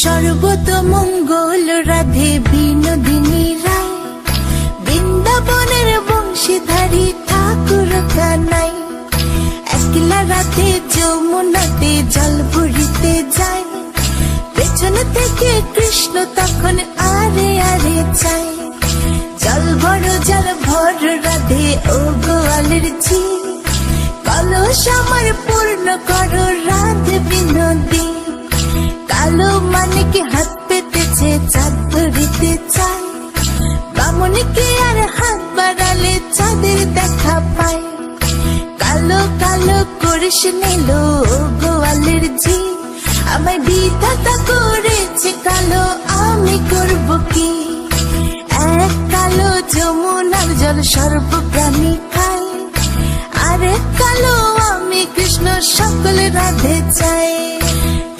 সর্বতমঙ্গল রাধে বিনোদিনী রায়, বৃন্দাবনের বংশীধারী ঠাকুর কানাই। একলা রাধে যমুনাতে জল ভরিতে যায়, পেছন থেকে কৃষ্ণ তখন আরে আরে চায়। জল ভর রাধে ও গোয়ালের ঝি, কলস আমার পূর্ণ করো রাধে বিনোদী। কালো মানিকে হাত পেতেছে চাঁদ ধরিতে চায়, বামনকে আর হাত বাড়ালে চাঁদের দেখা পায়। কালো কালো করিস নিল গোয়ালের ঝি, আমায় বিধাতা করেছে কালো, আমি করব কি? এক কালো যমুনার জল সর্বপ্রাণী খায়, আর এক কালো আমি কৃষ্ণ সকল রাধে চাই।